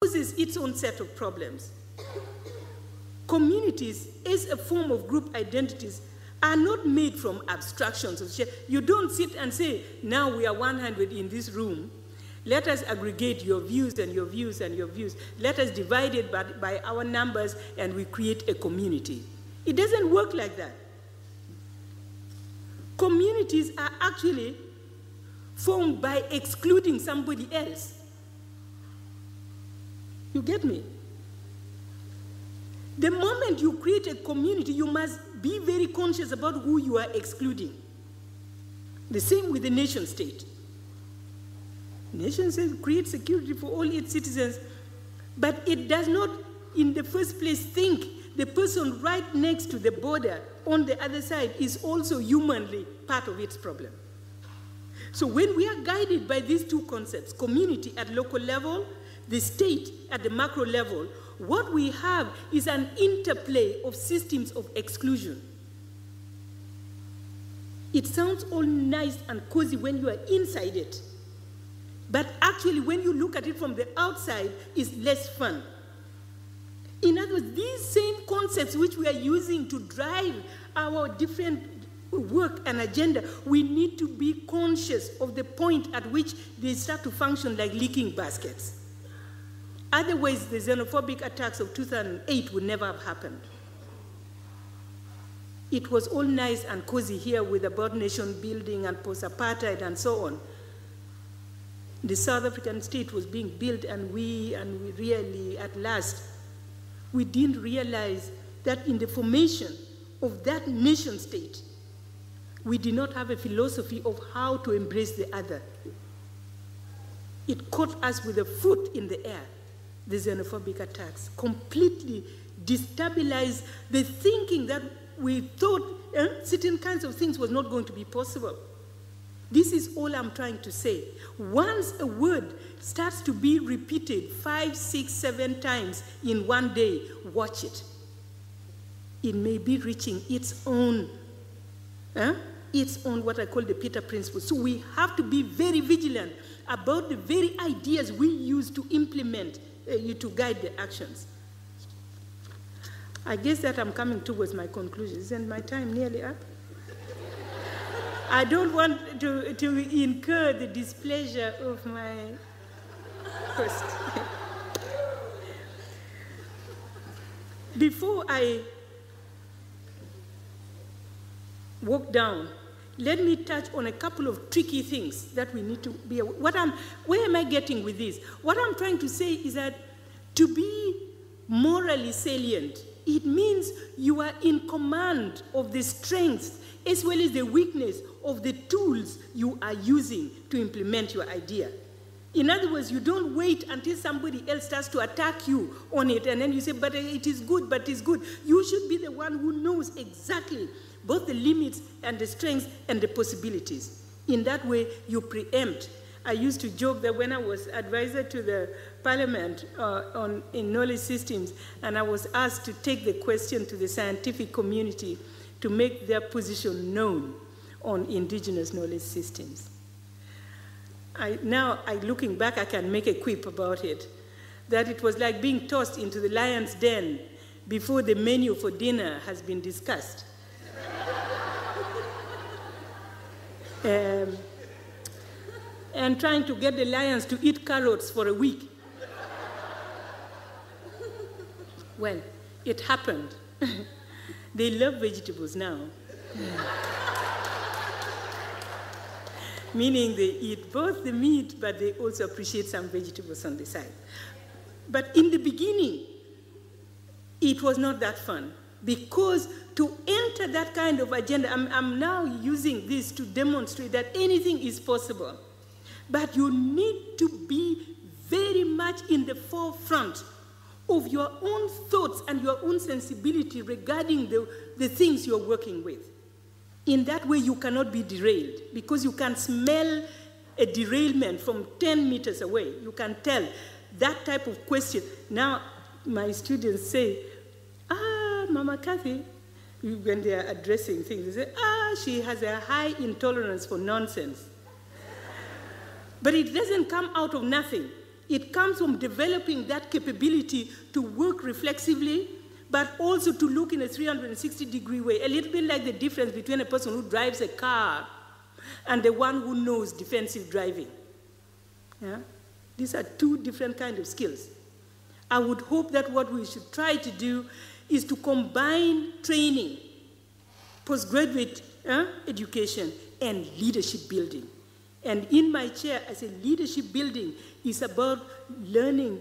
poses its own set of problems. Communities, as a form of group identities, are not made from abstractions of share. You don't sit and say, now we are 100 in this room. Let us aggregate your views and your views and your views. Let us divide it by our numbers and we create a community. It doesn't work like that. Communities are actually formed by excluding somebody else. You get me? The moment you create a community, you must be very conscious about who you are excluding. The same with the nation state. Nation state creates security for all its citizens, but it does not, in the first place, think the person right next to the border on the other side is also humanly part of its problem. So when we are guided by these two concepts, community at local level, the state at the macro level, what we have is an interplay of systems of exclusion. It sounds all nice and cozy when you are inside it, but actually when you look at it from the outside, it's less fun. In other words, these same concepts which we are using to drive our different work and agenda, we need to be conscious of the point at which they start to function like leaking baskets. Otherwise, the xenophobic attacks of 2008 would never have happened. It was all nice and cozy here with about nation building and post-apartheid and so on. The South African state was being built, and we really, at last, we didn't realize that in the formation of that nation state, we did not have a philosophy of how to embrace the other. It caught us with a foot in the air. The xenophobic attacks completely destabilized the thinking that we thought certain kinds of things was not going to be possible. This is all I'm trying to say. Once a word starts to be repeated 5, 6, 7 times in one day, watch it. It may be reaching its own what I call the Peter principle. So we have to be very vigilant about the very ideas we use to implement to guide the actions. I guess that I'm coming towards my conclusion. Isn't my time nearly up? I don't want to incur the displeasure of my host. Before I walk down, let me touch on a couple of tricky things that we need to be aware. Where am I getting with this? What I'm trying to say is that to be morally salient, it means you are in command of the strengths as well as the weakness of the tools you are using to implement your idea. In other words, you don't wait until somebody else starts to attack you on it, and then you say, but it is good, but it's good. You should be the one who knows exactly both the limits and the strengths and the possibilities. In that way, you preempt. I used to joke that when I was advisor to the Parliament in knowledge systems, and I was asked to take the question to the scientific community to make their position known on indigenous knowledge systems. Looking back, I can make a quip about it, that it was like being tossed into the lion's den before the menu for dinner has been discussed. And trying to get the lions to eat carrots for a week. Well, it happened. They love vegetables now. Meaning they eat both the meat, but they also appreciate some vegetables on the side. But in the beginning, it was not that fun, because to enter that kind of agenda, I'm now using this to demonstrate that anything is possible. But you need to be very much in the forefront of your own thoughts and your own sensibility regarding the things you're working with. In that way, you cannot be derailed, because you can smell a derailment from 10 meters away. You can tell that type of question. Now, my students say, Mama Kathy, when they are addressing things, they say, she has a high intolerance for nonsense. But it doesn't come out of nothing. It comes from developing that capability to work reflexively, but also to look in a 360-degree way, a little bit like the difference between a person who drives a car and the one who knows defensive driving. Yeah? These are two different kinds of skills. I would hope that what we should try to do is to combine training, postgraduate education, and leadership building. And in my chair, I say leadership building is about learning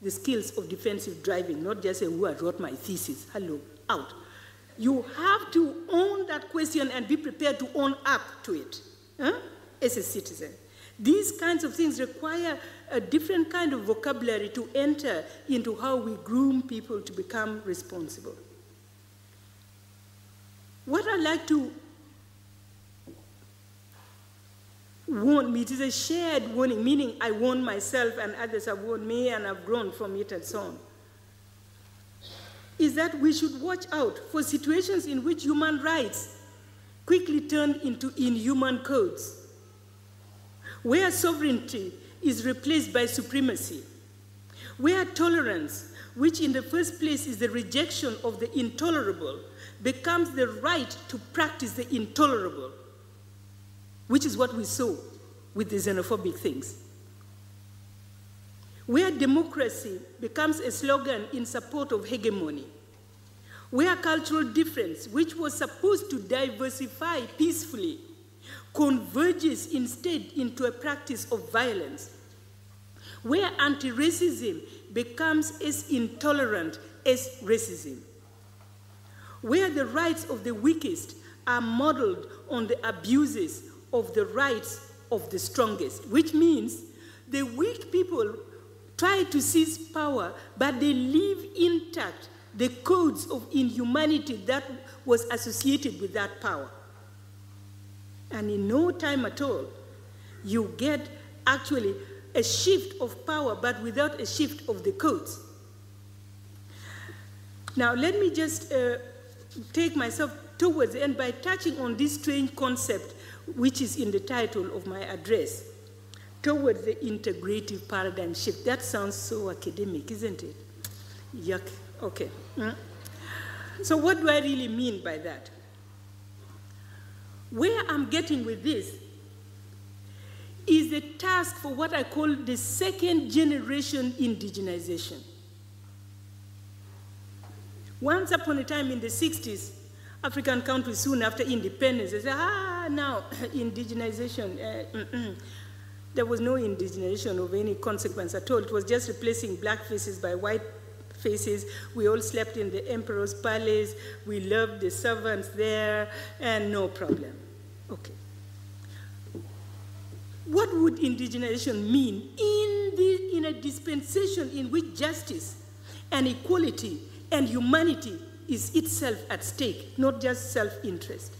the skills of defensive driving, not just who I wrote my thesis, hello, out. You have to own that question and be prepared to own up to it as a citizen. These kinds of things require a different kind of vocabulary to enter into how we groom people to become responsible. What I like to warn me, it is a shared warning, meaning I warn myself and others have warned me and I've grown from it and so on, is that we should watch out for situations in which human rights quickly turn into inhuman codes, where sovereignty is replaced by supremacy, where tolerance, which in the first place is the rejection of the intolerable, becomes the right to practice the intolerable, which is what we saw with the xenophobic things. Where democracy becomes a slogan in support of hegemony, where cultural difference, which was supposed to diversify peacefully, converges instead into a practice of violence, where anti-racism becomes as intolerant as racism, where the rights of the weakest are modeled on the abuses of the rights of the strongest, which means the weak people try to seize power, but they leave intact the codes of inhumanity that was associated with that power. And in no time at all, you get actually a shift of power, but without a shift of the codes. Now, let me just take myself towards the end by touching on this strange concept, which is in the title of my address, towards the integrative paradigm shift. That sounds so academic, isn't it? Yuck. Okay. So what do I really mean by that? Where I'm getting with this is the task for what I call the second generation indigenization. Once upon a time in the 60s, African countries soon after independence, they said, now indigenization. There was no indigenization of any consequence at all. It was just replacing black faces by white faces. We all slept in the emperor's palace. We loved the servants there, and no problem. Okay. What would indigenization mean in a dispensation in which justice and equality and humanity is itself at stake, not just self-interest?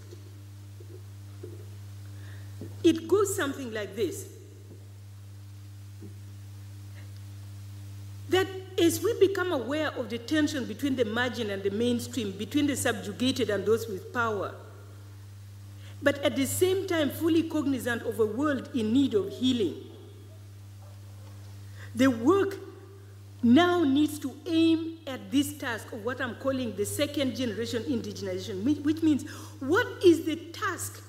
It goes something like this. That as we become aware of the tension between the margin and the mainstream, between the subjugated and those with power, but at the same time fully cognizant of a world in need of healing, the work now needs to aim at this task of what I'm calling the second generation indigenization, which means what is the task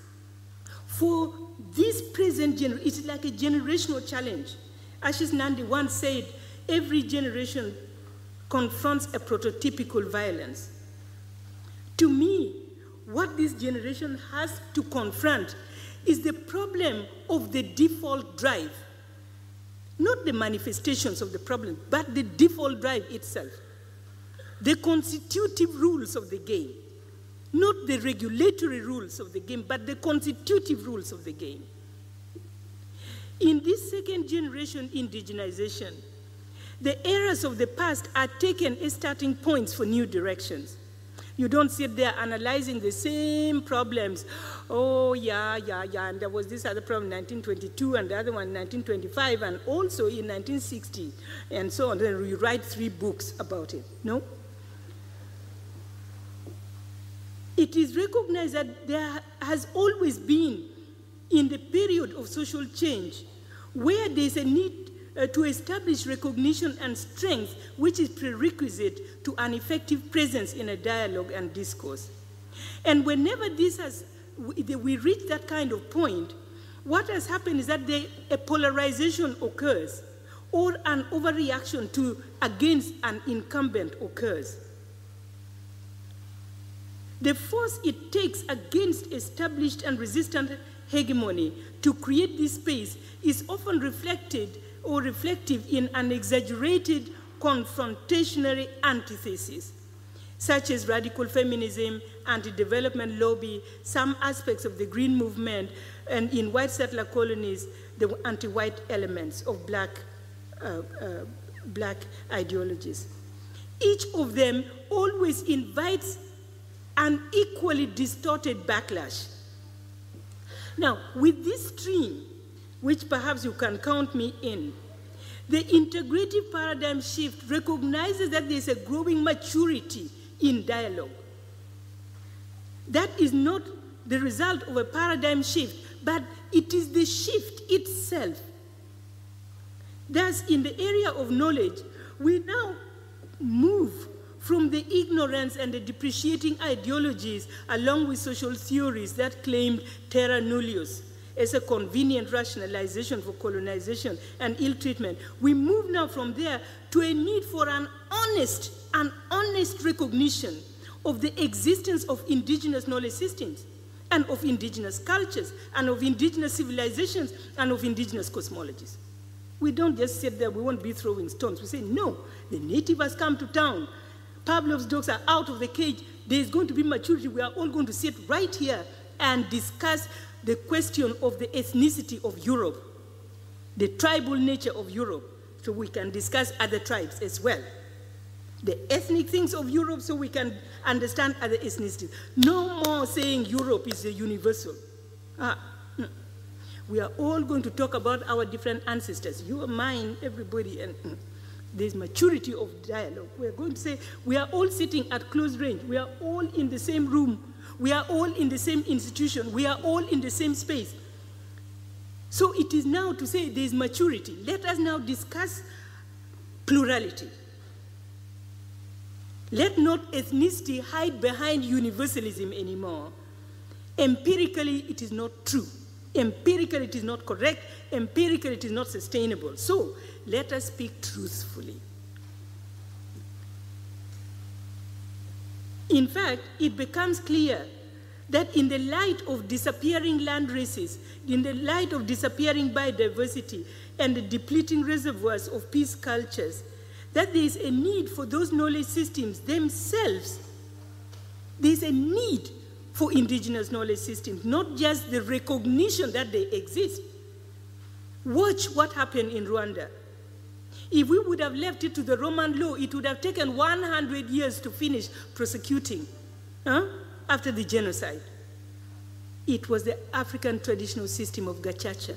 for this present generation? It's like a generational challenge. Ashish Nandi once said, every generation confronts a prototypical violence. To me, what this generation has to confront is the problem of the default drive. Not the manifestations of the problem, but the default drive itself. The constitutive rules of the game. Not the regulatory rules of the game, but the constitutive rules of the game. In this second generation indigenization, the errors of the past are taken as starting points for new directions. You don't sit there analyzing the same problems. Oh, yeah, and there was this other problem in 1922, and the other one in 1925, and also in 1960, and so on. Then you write 3 books about it. No? It is recognized that there has always been, in the period of social change, where there's a need to establish recognition and strength, which is prerequisite to an effective presence in a dialogue and discourse. And whenever we reach that kind of point, what has happened is that a polarization occurs, or an overreaction against an incumbent occurs. The force it takes against established and resistant hegemony to create this space is often reflective in an exaggerated confrontational antithesis, such as radical feminism, anti-development lobby, some aspects of the Green Movement, and in white settler colonies, the anti-white elements of black ideologies. Each of them always invites an equally distorted backlash. Now, with this stream, which perhaps you can count me in, the integrative paradigm shift recognizes that there's a growing maturity in dialogue. That is not the result of a paradigm shift, but it is the shift itself. Thus, in the area of knowledge, we now move from the ignorance and the depreciating ideologies along with social theories that claimed terra nullius as a convenient rationalization for colonization and ill treatment. We move now from there to a need for an honest recognition of the existence of indigenous knowledge systems and of indigenous cultures and of indigenous civilizations and of indigenous cosmologies. We don't just sit there, we won't be throwing stones. We say, no, the native has come to town. Pavlov's dogs are out of the cage. There's going to be maturity. We are all going to sit right here and discuss the question of the ethnicity of Europe, the tribal nature of Europe, so we can discuss other tribes as well. The ethnic things of Europe so we can understand other ethnicities. No more saying Europe is a universal. We are all going to talk about our different ancestors. You are mine, everybody, and there's maturity of dialogue. We're going to say we are all sitting at close range. We are all in the same room. We are all in the same institution. We are all in the same space. So it is now to say there's maturity. Let us now discuss plurality. Let not ethnicity hide behind universalism anymore. Empirically, it is not true. Empirically, it is not correct. Empirically, it is not sustainable. So let us speak truthfully. In fact, it becomes clear that in the light of disappearing land races, in the light of disappearing biodiversity and the depleting reservoirs of peace cultures, that there is a need for those knowledge systems themselves. There is a need for indigenous knowledge systems, not just the recognition that they exist. Watch what happened in Rwanda. If we would have left it to the Roman law, it would have taken 100 years to finish prosecuting after the genocide. It was the African traditional system of gacaca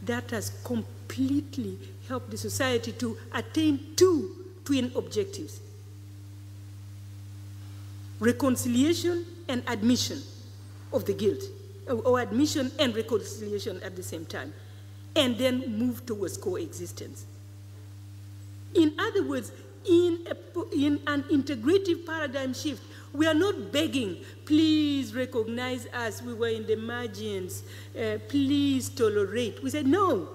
that has completely helped the society to attain two twin objectives: reconciliation and admission of the guilt, or admission and reconciliation at the same time, and then move towards coexistence. In other words, in an integrative paradigm shift, we are not begging, please recognize us, we were in the margins, please tolerate. We said, no,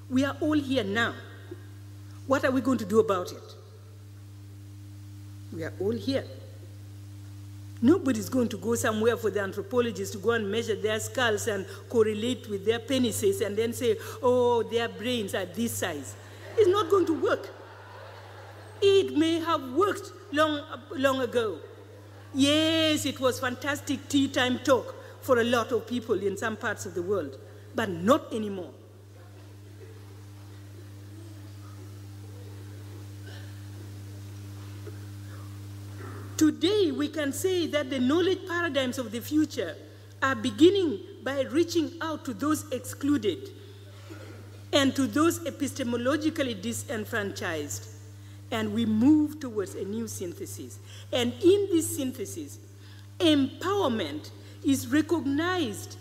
we are all here now. What are we going to do about it? We are all here. Nobody's going to go somewhere for the anthropologists to go and measure their skulls and correlate with their penises and then say, oh, their brains are this size. It's not going to work. It may have worked long ago. Yes, it was fantastic tea time talk for a lot of people in some parts of the world, but not anymore. Today, we can say that the knowledge paradigms of the future are beginning by reaching out to those excluded and to those epistemologically disenfranchised. And we move towards a new synthesis. And in this synthesis, empowerment is recognized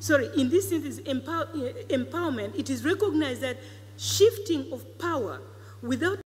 sorry, in this sense, empowerment, it is recognized that shifting of power without